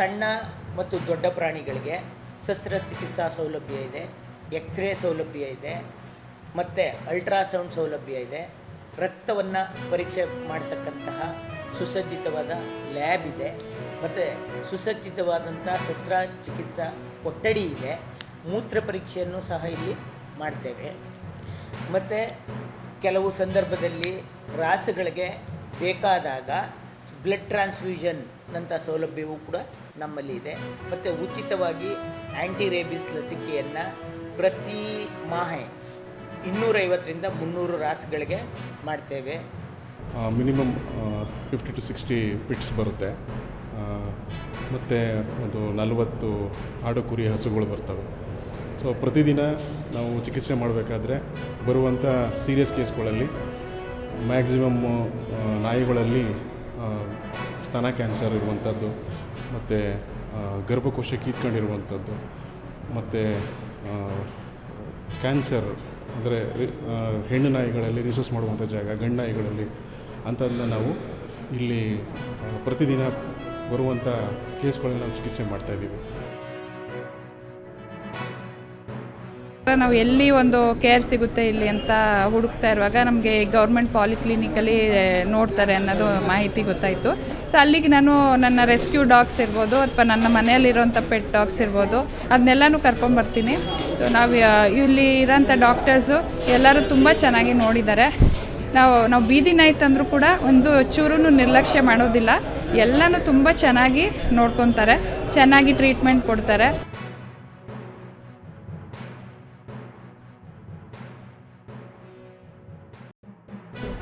ಸಣ್ಣ ಮತ್ತು ದೊಡ್ಡ ಪ್ರಾಣಿಗಳಿಗೆ ಶಸ್ತ್ರಚಿಕಿತ್ಸಾ ಸೌಲಭ್ಯ ಇದೆ, ಎಕ್ಸ್ರೇ ಸೌಲಭ್ಯ ಇದೆ, ಮತ್ತು ಅಲ್ಟ್ರಾಸೌಂಡ್ ಸೌಲಭ್ಯ ಇದೆ. ರಕ್ತವನ್ನು ಪರೀಕ್ಷೆ ಮಾಡ್ತಕ್ಕಂತಹ ಸುಸಜ್ಜಿತವಾದ ಲ್ಯಾಬ್ ಇದೆ, ಮತ್ತು ಸುಸಜ್ಜಿತವಾದಂಥ ಶಸ್ತ್ರಚಿಕಿತ್ಸಾ ಕೊಠಡಿ ಇದೆ. ಮೂತ್ರ ಪರೀಕ್ಷೆಯನ್ನು ಸಹ ಇಲ್ಲಿ ಮಾಡ್ತೇವೆ. ಮತ್ತು ಕೆಲವು ಸಂದರ್ಭದಲ್ಲಿ ರಾಸುಗಳಿಗೆ ಬೇಕಾದಾಗ ಬ್ಲಡ್ ಟ್ರಾನ್ಸ್ಫ್ಯೂಷನ್ನಂಥ ಸೌಲಭ್ಯವೂ ಕೂಡ ನಮ್ಮಲ್ಲಿ ಇದೆ. ಮತ್ತು ಉಚಿತವಾಗಿ ಆ್ಯಂಟಿ ರೇಬಿಸ್ ಲಸಿಕೆಯನ್ನು ಪ್ರತಿ ಮಾಹೆ 250ರಿಂದ 300 ರಾಸುಗಳಿಗೆ ಮಾಡ್ತೇವೆ. ಮಿನಿಮಮ್ 50 to 60 ಪಿಟ್ಸ್ ಬರುತ್ತೆ. ಮತ್ತು ಒಂದು 40 ಆಡು ಕುರಿ ಹಸುಗಳು ಬರ್ತವೆ. ಸೊ ಪ್ರತಿದಿನ ನಾವು ಚಿಕಿತ್ಸೆ ಮಾಡಬೇಕಾದ್ರೆ ಬರುವಂಥ ಸೀರಿಯಸ್ ಕೇಸ್ಗಳಲ್ಲಿ ಮ್ಯಾಕ್ಸಿಮಮ್ಮು ನಾಯಿಗಳಲ್ಲಿ ಸ್ತನ ಕ್ಯಾನ್ಸರ್ ಇರುವಂಥದ್ದು, ಮತ್ತು ಗರ್ಭಕೋಶ ಕೀತ್ಕೊಂಡಿರುವಂಥದ್ದು, ಮತ್ತು ಕ್ಯಾನ್ಸರ್ ಅಂದರೆ ಹೆಣ್ಣು ನಾಯಿಗಳಲ್ಲಿ ರಿಸಸ್ ಮಾಡುವಂಥ ಜಾಗ, ಗಂಡು ನಾಯಿಗಳಲ್ಲಿ ಅಂಥದ್ದನ್ನ ನಾವು ಇಲ್ಲಿ ಪ್ರತಿದಿನ ಬರುವಂಥ ಕೇಸ್ಗಳಲ್ಲಿ ನಾವು ಚಿಕಿತ್ಸೆ ಮಾಡ್ತಾಯಿದ್ದೀವಿ. ನಾವು ಎಲ್ಲಿ ಒಂದು ಕೇರ್ ಸಿಗುತ್ತೆ ಇಲ್ಲಿ ಅಂತ ಹುಡುಕ್ತಾ ಇರುವಾಗ ನಮಗೆ ಗೌರ್ಮೆಂಟ್ ಪಾಲಿಕ್ಲಿನಿಕಲ್ಲಿ ನೋಡ್ತಾರೆ ಅನ್ನೋದು ಮಾಹಿತಿ ಗೊತ್ತಾಯಿತು. ಸೊ ಅಲ್ಲಿಗೆ ನಾನು ನನ್ನ ರೆಸ್ಕ್ಯೂ ಡಾಗ್ಸ್ ಇರ್ಬೋದು ಅಥವಾ ನನ್ನ ಮನೆಯಲ್ಲಿರೋಂಥ ಪೆಟ್ ಡಾಗ್ಸ್ ಇರ್ಬೋದು ಅದನ್ನೆಲ್ಲನೂ ಕರ್ಕೊಂಬರ್ತೀನಿ. ಸೊ ನಾವು ಇಲ್ಲಿ ಇರೋಂಥ ಡಾಕ್ಟರ್ಸು ಎಲ್ಲರೂ ತುಂಬ ಚೆನ್ನಾಗಿ ನೋಡಿದ್ದಾರೆ. ನಾವು ಬೀದಿ ನಾಯಿ ತಂದರೂ ಕೂಡ ಒಂದು ಚೂರು ನಿರ್ಲಕ್ಷ್ಯ ಮಾಡೋದಿಲ್ಲ. ಎಲ್ಲನೂ ತುಂಬ ಚೆನ್ನಾಗಿ ನೋಡ್ಕೊತಾರೆ, ಚೆನ್ನಾಗಿ ಟ್ರೀಟ್ಮೆಂಟ್ ಕೊಡ್ತಾರೆ.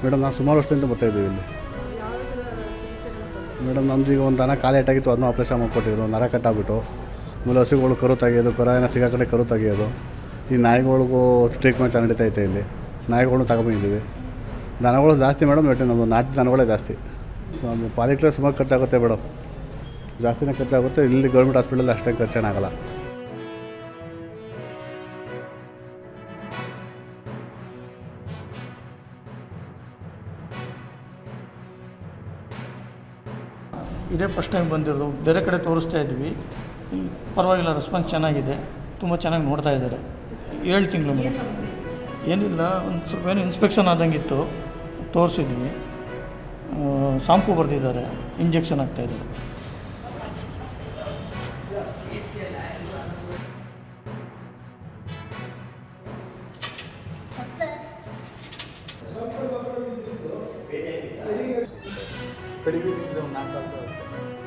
ಮೇಡಮ್ ನಾವು ಸುಮಾರು ವರ್ಷದಿಂದ ಬರ್ತಾಯಿದ್ದೀವಿ ಇಲ್ಲಿ. ಮೇಡಮ್ ನಮ್ಮದು ಈಗ ಒಂದು ದನ ಕಾಲೇಟಾಗಿತ್ತು, ಅದನ್ನು ಆಪ್ರೇಷನ್ ಮಾಡಿಕೊಟ್ಟಿದ್ರು. ನರ ಕಟ್ಟಾಗ್ಬಿಟ್ಟು ಆಮೇಲೆ ಹಸುಗಳು ಕರು ತೆಗೆಯೋದು, ಕರ ಏನೋ ಸಿಗಾಕಡೆ ಕರು ತೆಗೆಯೋದು. ಈ ನಾಯಿಗಳಿಗೂ ಟ್ರೀಟ್ಮೆಂಟ್ ಚೆನ್ನಾಗಿ ನಡೀತೈತೆ ಇಲ್ಲಿ. ನಾಯಿಗಳನ್ನೂ ತಗೊಂಬಂದಿದ್ದೀವಿ. ದನಗಳು ಜಾಸ್ತಿ ಮೇಡಮ್, ನಮ್ಮ ನಾಟಿ ದನಗಳೇ ಜಾಸ್ತಿ. ಸೊ ನಮ್ಮ ಪಾಲಿಕ್ಲೇ ಸುಮಾರು ಖರ್ಚಾಗುತ್ತೆ ಮೇಡಮ್, ಜಾಸ್ತಿನೇ ಖರ್ಚಾಗುತ್ತೆ. ಇಲ್ಲಿ ಗೌರ್ಮೆಂಟ್ ಹಾಸ್ಪಿಟಲಲ್ಲಿ ಅಷ್ಟೇ ಖರ್ಚೇನಾಗಲ್ಲ. ಇದೇ ಫಸ್ಟ್ ಟೈಮ್ ಬಂದಿರೋದು. ಬೇರೆ ಕಡೆ ತೋರಿಸ್ತಾ ಇದ್ವಿ, ಇಲ್ಲಿ ಪರವಾಗಿಲ್ಲ, ರೆಸ್ಪಾನ್ಸ್ ಚೆನ್ನಾಗಿದೆ, ತುಂಬ ಚೆನ್ನಾಗಿ ನೋಡ್ತಾ ಇದ್ದಾರೆ. 7 ತಿಂಗಳು ಏನಿಲ್ಲ, ಒಂದು ಸ್ವಲ್ಪ ಏನೋ ಇನ್ಸ್ಪೆಕ್ಷನ್ ಆದಂಗಿತ್ತು, ತೋರಿಸಿದ್ವಿ. ಶಾಂಪು ಬರೆದಿದ್ದಾರೆ, ಇಂಜೆಕ್ಷನ್ ಆಗ್ತಾಯಿದ್ದಾರೆ. ಪೆಡಿಗ್ರಿ